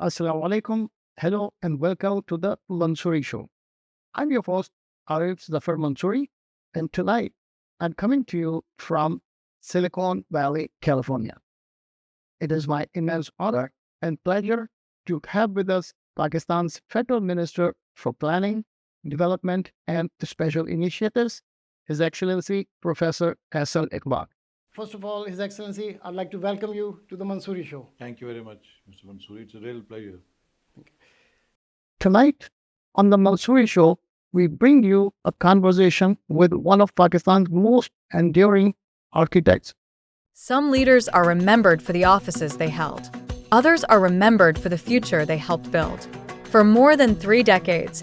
Assalamu alaikum. Hello and welcome to the Mansuri Show. I'm your host, Arif Mansuri, and tonight I'm coming to you from Silicon Valley, California. It is my immense honor and pleasure to have with us Pakistan's Federal Minister for Planning, Development, and Special Initiatives, His Excellency Professor Ahsan Iqbal. First of all, His Excellency, I'd like to welcome you to the Mansuri Show. Thank you very much, Mr. Mansuri. It's a real pleasure. Tonight on the Mansuri Show, we bring you a conversation with one of Pakistan's most enduring architects. Some leaders are remembered for the offices they held. Others are remembered for the future they helped build. For more than 3 decades,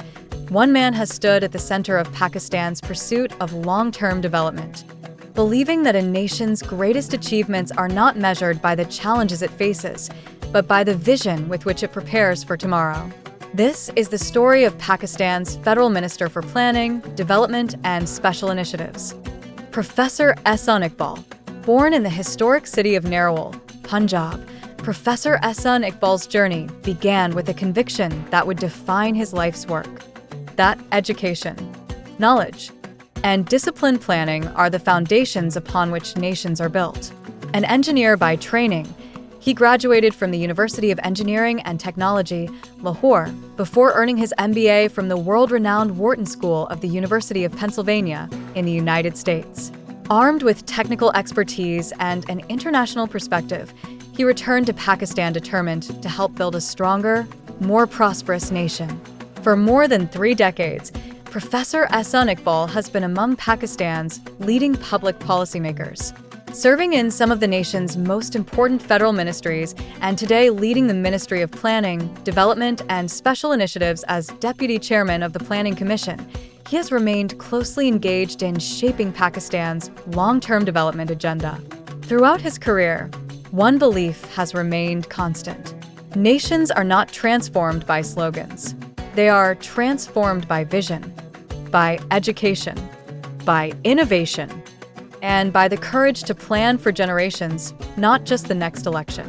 one man has stood at the center of Pakistan's pursuit of long-term development, believing that a nation's greatest achievements are not measured by the challenges it faces, but by the vision with which it prepares for tomorrow. This is the story of Pakistan's Federal Minister for Planning, Development, and Special Initiatives, Professor Ahsan Iqbal. Born in the historic city of Narwal, Punjab, Professor Ahsan Iqbal's journey began with a conviction that would define his life's work: that education, knowledge, and disciplined planning are the foundations upon which nations are built. An engineer by training, he graduated from the University of Engineering and Technology, Lahore, before earning his MBA from the world-renowned Wharton School of the University of Pennsylvania in the United States. Armed with technical expertise and an international perspective, he returned to Pakistan determined to help build a stronger, more prosperous nation. For more than 3 decades, Professor Ahsan Iqbal has been among Pakistan's leading public policymakers, serving in some of the nation's most important federal ministries and today leading the Ministry of Planning, Development, and Special Initiatives as Deputy Chairman of the Planning Commission. He has remained closely engaged in shaping Pakistan's long-term development agenda. Throughout his career, one belief has remained constant: nations are not transformed by slogans. They are transformed by vision, by education, by innovation, and by the courage to plan for generations, not just the next election.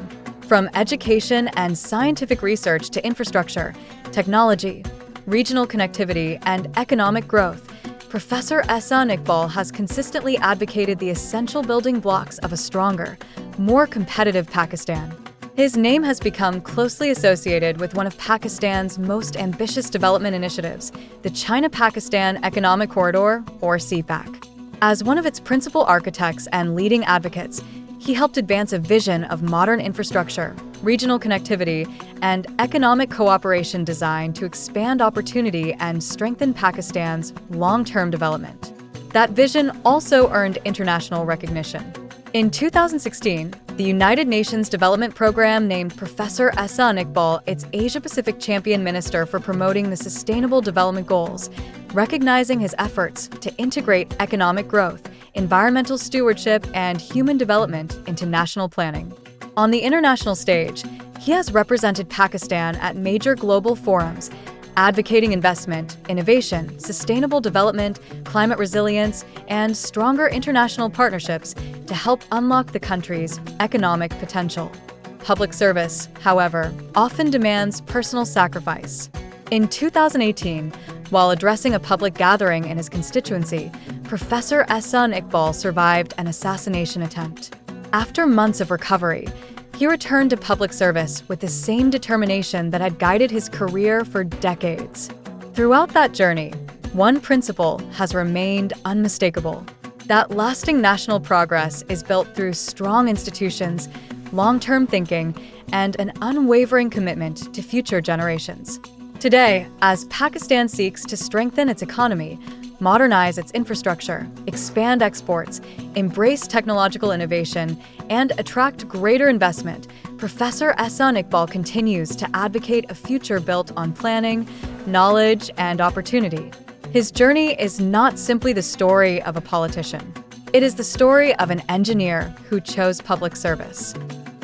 From education and scientific research to infrastructure, technology, regional connectivity, and economic growth, Professor Ahsan Iqbal has consistently advocated the essential building blocks of a stronger, more competitive Pakistan. His name has become closely associated with one of Pakistan's most ambitious development initiatives, the China-Pakistan Economic Corridor, or CPEC. As one of its principal architects and leading advocates, he helped advance a vision of modern infrastructure, regional connectivity, and economic cooperation designed to expand opportunity and strengthen Pakistan's long-term development. That vision also earned international recognition. In 2016, the United Nations Development Program named Professor Ahsan Iqbal its Asia-Pacific Champion Minister for promoting the Sustainable Development Goals, recognizing his efforts to integrate economic growth, environmental stewardship, and human development into national planning. On the international stage, he has represented Pakistan at major global forums, advocating investment, innovation, sustainable development, climate resilience, and stronger international partnerships to help unlock the country's economic potential. Public service, however, often demands personal sacrifice. In 2018, while addressing a public gathering in his constituency, Professor Ahsan Iqbal survived an assassination attempt. After months of recovery, he returned to public service with the same determination that had guided his career for decades. Throughout that journey, one principle has remained unmistakable: that lasting national progress is built through strong institutions, long-term thinking, and an unwavering commitment to future generations. Today, as Pakistan seeks to strengthen its economy, modernize its infrastructure, expand exports, embrace technological innovation, and attract greater investment, Professor Ahsan Iqbal continues to advocate a future built on planning, knowledge, and opportunity. His journey is not simply the story of a politician. It is the story of an engineer who chose public service,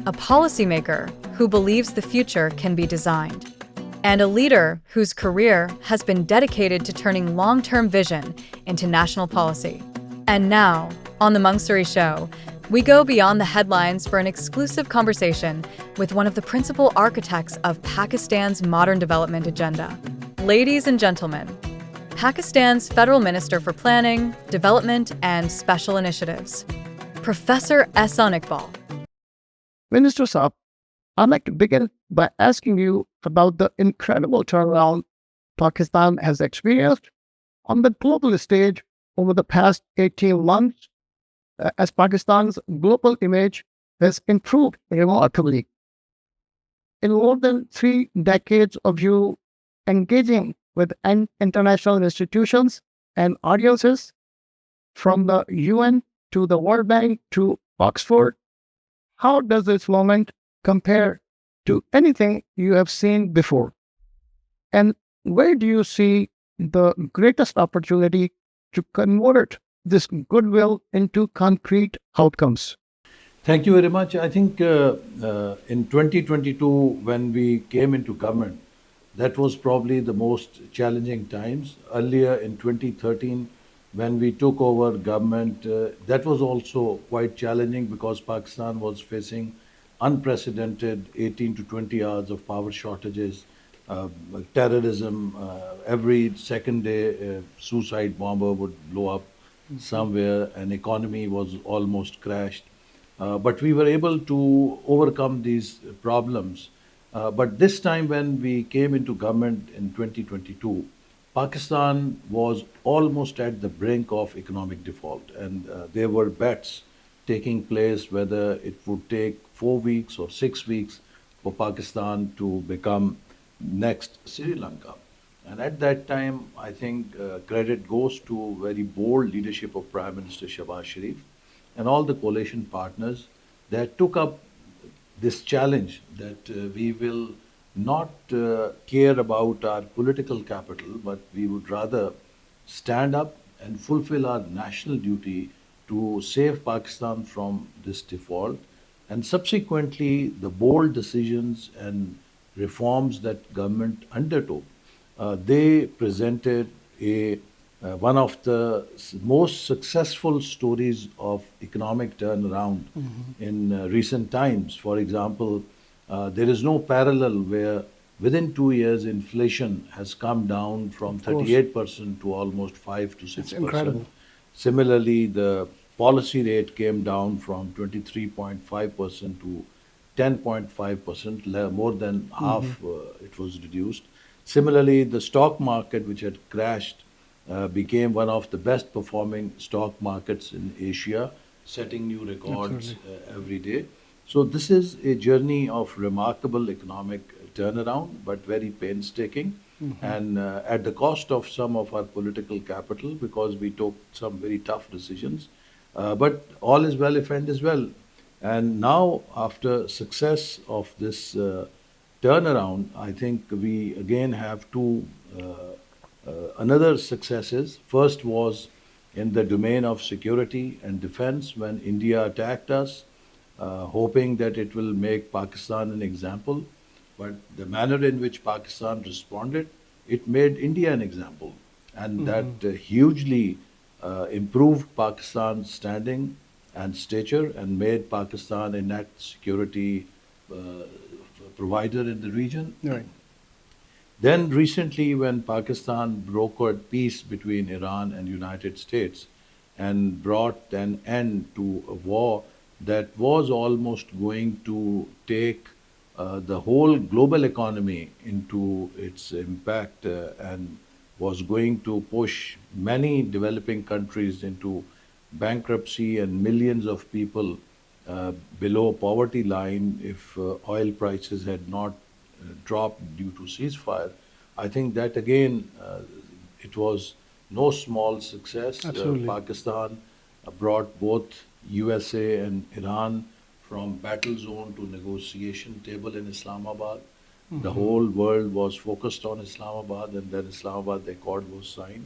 a policymaker who believes the future can be designed, and a leader whose career has been dedicated to turning long-term vision into national policy. And now, on The Mansuri Show, We go beyond the headlines for an exclusive conversation with one of the principal architects of Pakistan's modern development agenda. Ladies and gentlemen, Pakistan's Federal Minister for Planning, Development and Special Initiatives, Professor Ahsan Iqbal. Minister Saab, I'd like to begin by asking you about the incredible turnaround Pakistan has experienced on the global stage over the past 18 months, as Pakistan's global image has improved remarkably. In more than 3 decades of you engaging with international institutions and audiences, from the UN to the World Bank to Oxford, how does this moment compare to anything you have seen before? And where do you see the greatest opportunity to convert this goodwill into concrete outcomes? Thank you very much. I think in 2022, when we came into government, that was probably the most challenging times. Earlier in 2013, when we took over government, that was also quite challenging because Pakistan was facing unprecedented 18 to 20 hours of power shortages, uh, terrorism. Every second day, a suicide bomber would blow up somewhere, and economy was almost crashed. But we were able to overcome these problems. But this time, when we came into government in 2022, Pakistan was almost at the brink of economic default, and there were bets taking place whether it would take 4 weeks or 6 weeks for Pakistan to become next Sri Lanka. And at that time, I think credit goes to very bold leadership of Prime Minister Shahbaz Sharif and all the coalition partners that took up this challenge that we will not care about our political capital, but we would rather stand up and fulfill our national duty to save Pakistan from this default. And subsequently, the bold decisions and reforms that government undertook, they presented a one of the most successful stories of economic turnaround in recent times. For example, there is no parallel where within 2 years inflation has come down from 38% to almost 5 to 6%. It's incredible. Similarly, the policy rate came down from 23.5% to 10.5%, more than half it was reduced. Similarly, the stock market, which had crashed, became one of the best performing stock markets in Asia, setting new records every day. So, this is a journey of remarkable economic turnaround, but very painstaking, and at the cost of some of our political capital because we took some very tough decisions. But all is well if end is well. And now, after success of this turnaround, I think we again have two another successes. First was in the domain of security and defense when India attacked us, hoping that it will make Pakistan an example. But the manner in which Pakistan responded, it made India an example. And that hugely improved Pakistan's standing and stature and made Pakistan a net security provider in the region. Right. Then recently, when Pakistan brokered peace between Iran and United States and brought an end to a war that was almost going to take the whole global economy into its impact and was going to push many developing countries into bankruptcy and millions of people below poverty line if oil prices had not dropped due to ceasefire. I think that again, it was no small success. Absolutely. Pakistan brought both USA and Iran from battle zone to negotiation table in Islamabad. The whole world was focused on Islamabad, and then Islamabad Accord was signed.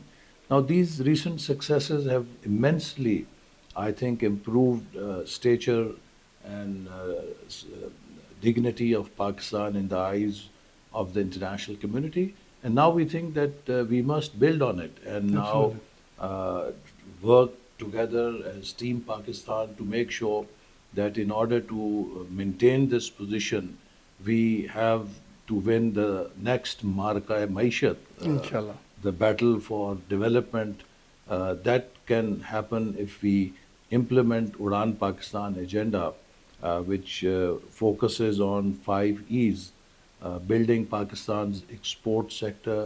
Now, these recent successes have immensely, I think, improved stature and dignity of Pakistan in the eyes of the international community. And now we think that we must build on it and now work together as Team Pakistan to make sure that in order to maintain this position, we have to win the next Marka-e-Maishat, Inshallah. the battle for development. That can happen if we implement URAAN Pakistan agenda, which focuses on 5 E's, building Pakistan's export sector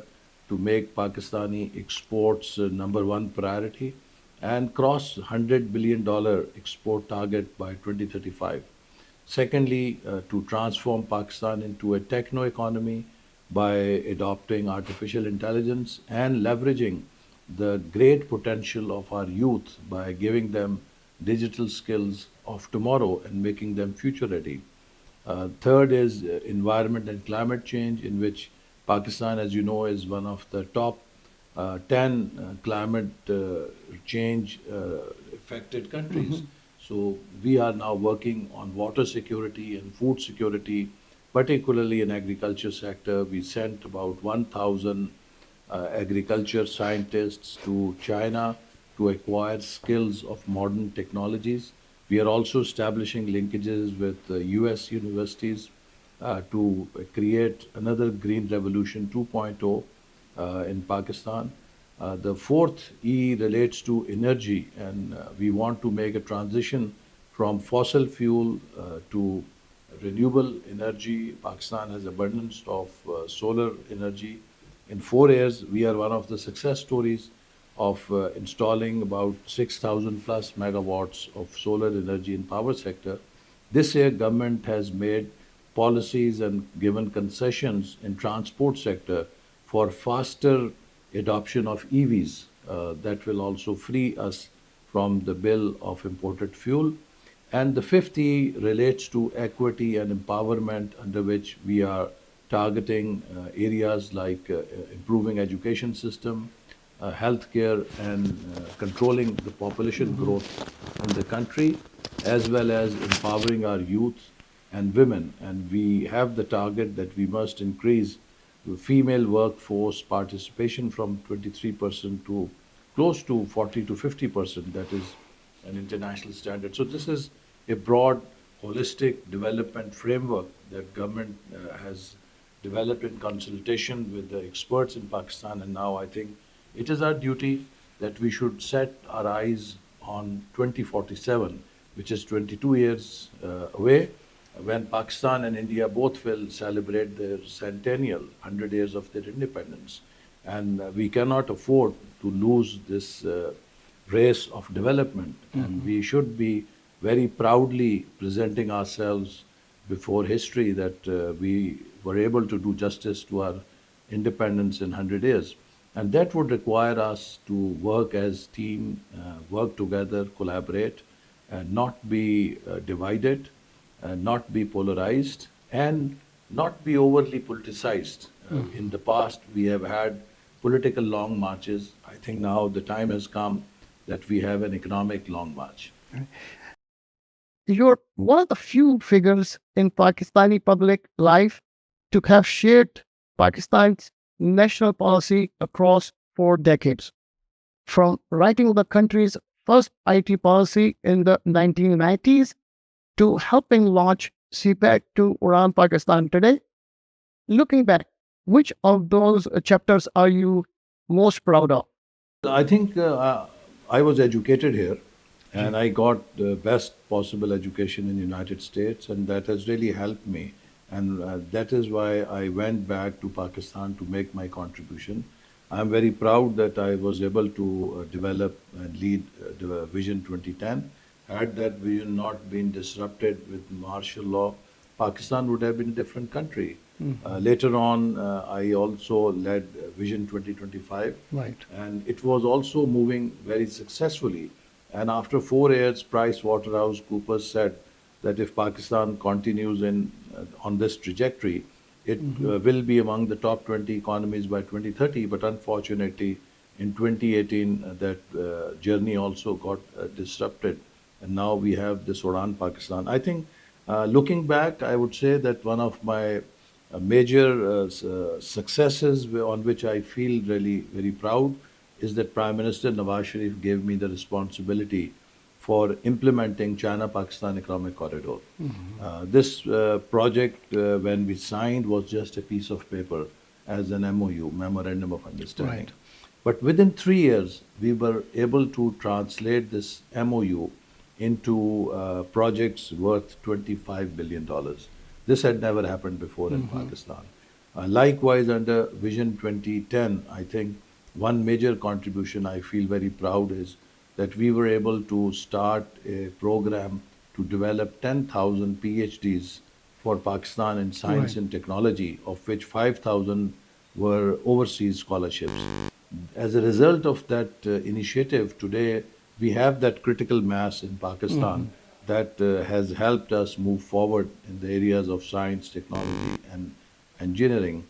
to make Pakistani exports number one priority and cross $100 billion export target by 2035. Secondly, to transform Pakistan into a techno economy by adopting artificial intelligence and leveraging the great potential of our youth by giving them digital skills of tomorrow and making them future ready. Third is environment and climate change, in which Pakistan, as you know, is one of the top 10 climate change affected countries. So we are now working on water security and food security, particularly in agriculture sector. We sent about 1,000 agriculture scientists to China to acquire skills of modern technologies. We are also establishing linkages with US universities to create another Green Revolution 2.0 in Pakistan. The fourth E relates to energy, and we want to make a transition from fossil fuel to renewable energy. Pakistan has abundance of solar energy. In 4 years, we are one of the success stories of installing about 6,000 plus megawatts of solar energy in power sector. This year, government has made policies and given concessions in transport sector for faster adoption of EVs. That will also free us from the bill of imported fuel. And the fifth E relates to equity and empowerment, under which we are targeting areas like improving education system, healthcare, and controlling the population growth in the country, as well as empowering our youth and women. And we have the target that we must increase the female workforce participation from 23% to close to 40 to 50%. That is an international standard. So this is a broad, holistic development framework that government has developed in consultation with the experts in Pakistan. And now I think it is our duty that we should set our eyes on 2047, which is 22 years away, when Pakistan and India both will celebrate their centennial, 100 years of their independence. And we cannot afford to lose this race of development. And we should be very proudly presenting ourselves before history that we were able to do justice to our independence in 100 years. And that would require us to work as team, work together, collaborate, and not be divided, not be polarized, and not be overly politicized. In the past, we have had political long marches. I think now the time has come that we have an economic long march. You're one of the few figures in Pakistani public life to have shaped Pakistan's national policy across 4 decades. From writing the country's first IT policy in the 1990s to helping launch CPEC to URAAN Pakistan today. Looking back, which of those chapters are you most proud of? I think I was educated here, and I got the best possible education in the United States, and that has really helped me. And that is why I went back to Pakistan to make my contribution. I'm very proud that I was able to develop and lead the Vision 2010. Had that vision not been disrupted with martial law, Pakistan would have been a different country. Later on, I also led Vision 2025. Right. And it was also moving very successfully. And after 4 years, Price Waterhouse Coopers said that if Pakistan continues on this trajectory, it will be among the top 20 economies by 2030. But unfortunately, in 2018, that journey also got disrupted. And now we have this URAAN Pakistan. I think looking back, I would say that one of my major successes on which I feel really very proud is that Prime Minister Nawaz Sharif gave me the responsibility for implementing China-Pakistan Economic Corridor. This project, when we signed, was just a piece of paper as an MOU, Memorandum of Understanding. Right. But within 3 years, we were able to translate this MOU into projects worth $25 billion. This had never happened before in Pakistan. Likewise, under Vision 2010, I think one major contribution I feel very proud is that we were able to start a program to develop 10,000 PhDs for Pakistan in science Right. and technology, of which 5,000 were overseas scholarships. As a result of that initiative, today we have that critical mass in Pakistan that has helped us move forward in the areas of science, technology, and engineering.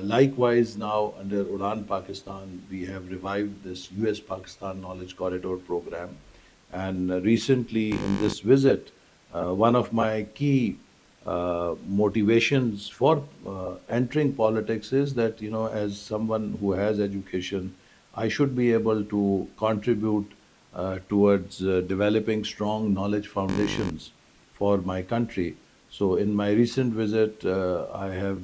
Likewise, now under URAAN Pakistan, we have revived this US Pakistan Knowledge Corridor program. And recently, in this visit, one of my key motivations for entering politics is that, as someone who has education, I should be able to contribute towards developing strong knowledge foundations for my country. So, in my recent visit, I have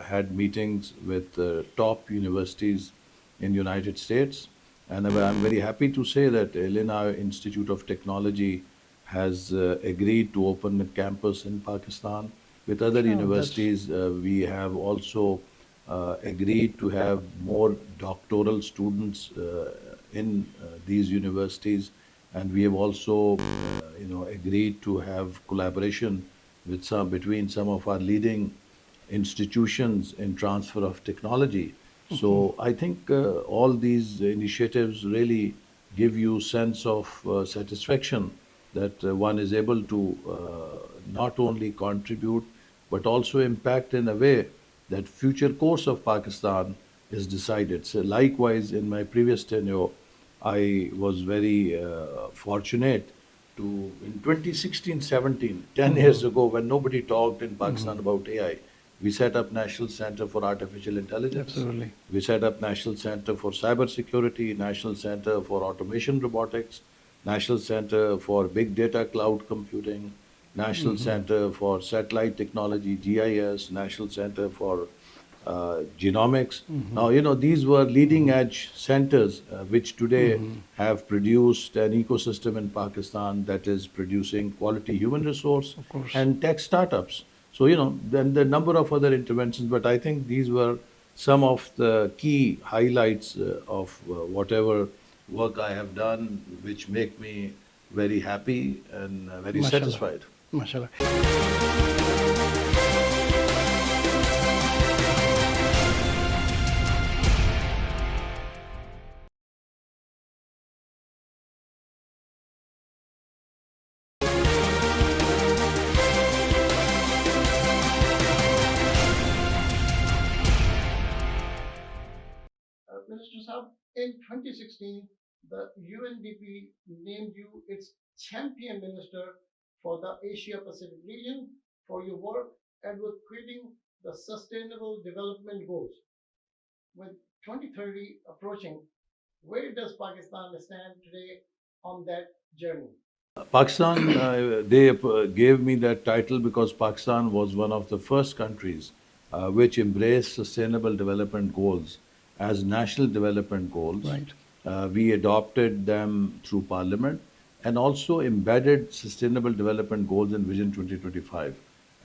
had meetings with top universities in United States, and I'm very happy to say that Illinois Institute of Technology has agreed to open a campus in Pakistan. With other Sure, that's universities, we have also agreed to have more doctoral students in these universities, and we have also, agreed to have collaboration with between some of our leading institutions in transfer of technology. So I think all these initiatives really give you sense of satisfaction that one is able to not only contribute but also impact in a way that future course of Pakistan is decided. So likewise, in my previous tenure, I was very fortunate to, in 2016-17, 10 years ago, when nobody talked in Pakistan about AI, we set up National Center for Artificial Intelligence. absolutely. We set up National Center for Cybersecurity, National Center for Automation Robotics, National Center for Big Data Cloud Computing, National Center for Satellite Technology, GIS, National Center for Genomics. Now, these were leading edge centers which today have produced an ecosystem in Pakistan that is producing quality human resource Of course. and tech startups. So, then the number of other interventions, but I think these were some of the key highlights of whatever work I have done, which make me very happy and very Mashallah. satisfied. Mashallah. Minister Saab, in 2016, the UNDP named you its champion minister for the Asia Pacific region for your work advocating the Sustainable Development Goals. With 2030 approaching, where does Pakistan stand today on that journey? Pakistan, they gave me that title because Pakistan was one of the first countries which embraced sustainable development goals as national development goals. Right. We adopted them through Parliament and also embedded sustainable development goals in Vision 2025.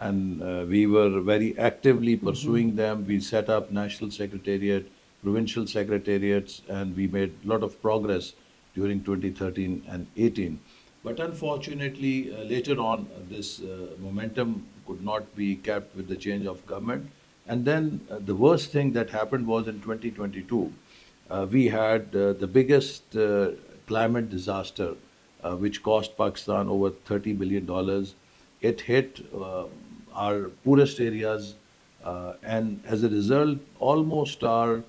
And we were very actively pursuing them. We set up national secretariat, provincial secretariats, and we made a lot of progress during 2013 and 18. But unfortunately, later on, this momentum could not be kept with the change of government. And then the worst thing that happened was in 2022, we had the biggest climate disaster, which cost Pakistan over $30 billion. It hit our poorest areas, and as a result, almost our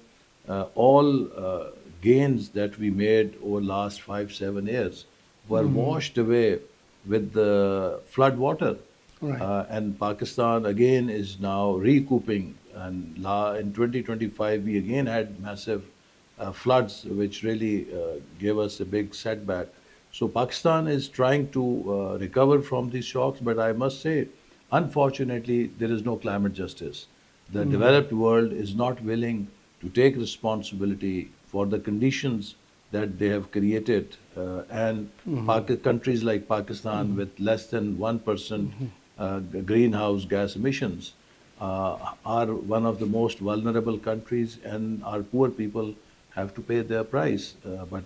all gains that we made over last 5-7 years were washed away with the flood water. Right. And Pakistan again is now recouping. And in 2025, we again had massive floods, which really gave us a big setback. So Pakistan is trying to recover from these shocks, but I must say, unfortunately, there is no climate justice. The developed world is not willing to take responsibility for the conditions that they have created, and countries like Pakistan with less than 1% greenhouse gas emissions are one of the most vulnerable countries, and our poor people have to pay their price. But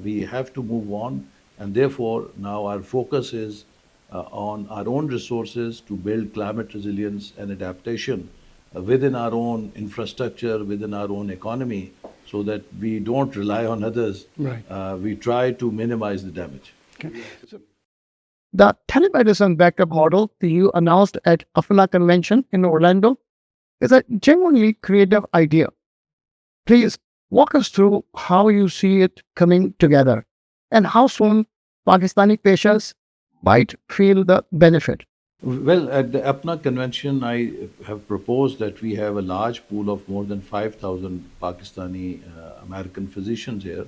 we have to move on, and therefore now our focus is on our own resources to build climate resilience and adaptation within our own infrastructure, within our own economy, so that we don't rely on others. Right. We try to minimize the damage. Okay. So the telemedicine backup model that you announced at AFNA convention in Orlando is a genuinely creative idea. Please walk us through how you see it coming together and how soon Pakistani patients might feel the benefit. Well, at the APNA convention, I have proposed that we have a large pool of more than 5,000 Pakistani American physicians here.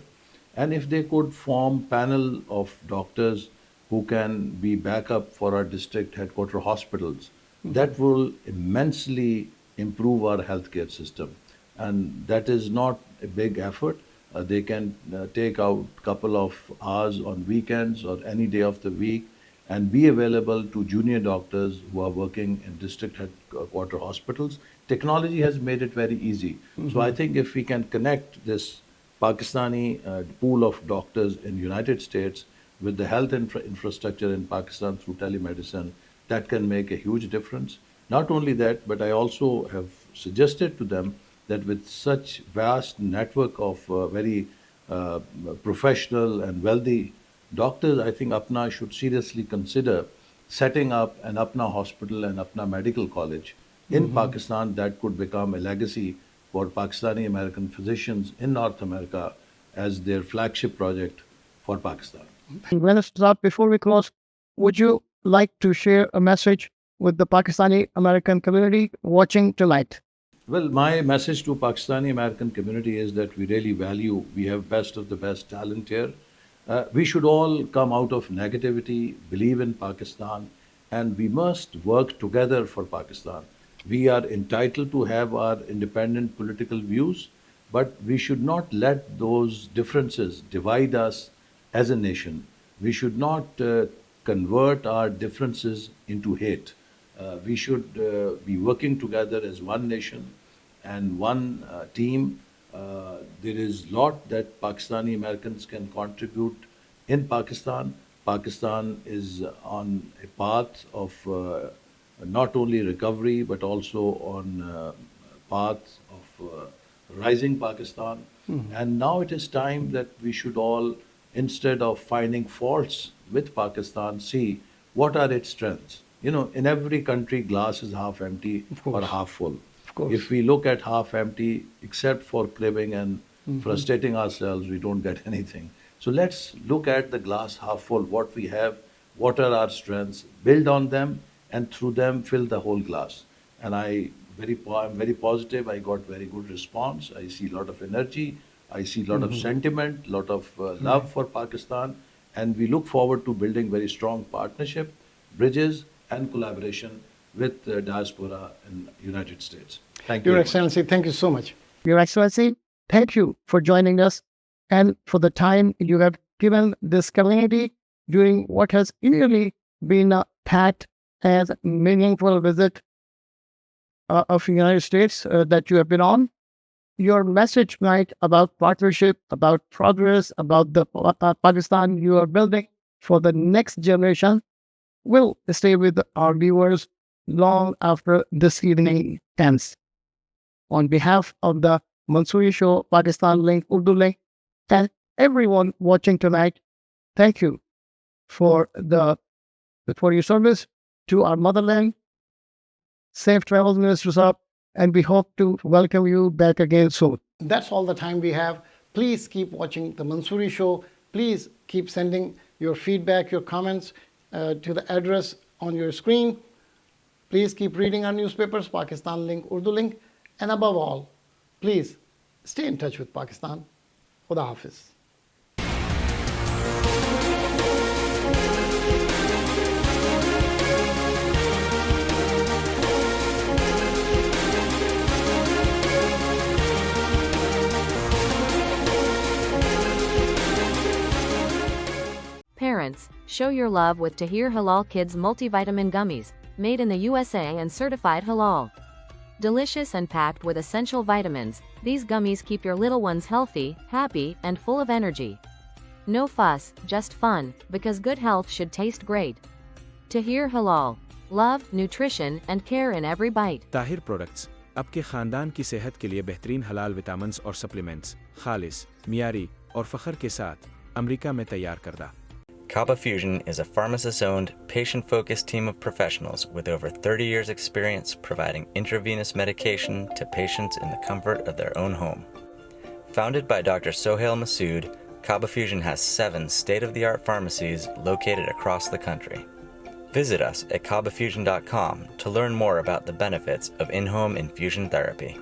And if they could form panel of doctors who can be backup for our district headquarter hospitals, that will immensely improve our healthcare system. And that is not a big effort. They can take out a couple of hours on weekends or any day of the week and be available to junior doctors who are working in district headquarter hospitals. Technology has made it very easy. So I think if we can connect this Pakistani pool of doctors in United States with the health infrastructure in Pakistan through telemedicine, that can make a huge difference. Not only that, but I also have suggested to them that with such vast network of very professional and wealthy doctors, I think APNA should seriously consider setting up an APNA hospital and APNA medical college in Pakistan that could become a legacy for Pakistani American physicians in North America as their flagship project for Pakistan. And let us start before we close. Would you like to share a message with the Pakistani American community watching tonight? Well, my message to Pakistani American community is that we really value, we have best of the best talent here. We should all come out of negativity, believe in Pakistan, and we must work together for Pakistan. We are entitled to have our independent political views, but we should not let those differences divide us as a nation. We should not convert our differences into hate. We should be working together as one nation and one team. There is a lot that Pakistani Americans can contribute in Pakistan. Pakistan is on a path of not only recovery but also on path of rising Pakistan. And now it is time that we should all, instead of finding faults with Pakistan, see what are its strengths. You know, in every country, glass is half empty or half full. Of course. If we look at half empty, except for cribbing and frustrating ourselves, we don't get anything. So let's look at the glass half full, what we have, what are our strengths, build on them, and through them fill the whole glass. And I'm very positive. I got very good response. I see a lot of energy. I see a lot of sentiment, a lot of love for Pakistan. And we look forward to building very strong partnership, bridges, and collaboration with the diaspora in United States. Thank you. Your very much. Excellency, thank you so much. Your Excellency, thank you for joining us and for the time you have given this community during what has really been a packed and meaningful visit of the United States that you have been on. Your message tonight about partnership, about progress, about the Pakistan you are building for the next generation will stay with our viewers long after this evening ends. On behalf of the Mansuri Show, Pakistan Link, Urdu Link, and everyone watching tonight, thank you for your service to our motherland. Safe travels, Minister Saab, and we hope to welcome you back again soon. That's all the time we have. Please keep watching The Mansuri Show. Please keep sending your feedback, your comments to the address on your screen. Please keep reading our newspapers, Pakistan Link, Urdu Link. And above all, please stay in touch with Pakistan. Khuda Hafiz. Parents, show your love with Tahir Halal Kids multivitamin gummies, made in the USA and certified halal. Delicious and packed with essential vitamins, these gummies keep your little ones healthy, happy, and full of energy. No fuss, just fun, because good health should taste great. Tahir Halal. Love, nutrition, and care in every bite. Tahir products आपके खानदान की सेहत के लिए बेहतरीन हलाल vitamins और supplements खालिस, मियारी और फखर के साथ अमेरिका में तैयार करदा। Kaba Fusion is a pharmacist-owned, patient-focused team of professionals with over 30 years' experience providing intravenous medication to patients in the comfort of their own home. Founded by Dr. Sohail Masood, Kaba Fusion has 7 state-of-the-art pharmacies located across the country. Visit us at kabafusion.com to learn more about the benefits of in-home infusion therapy.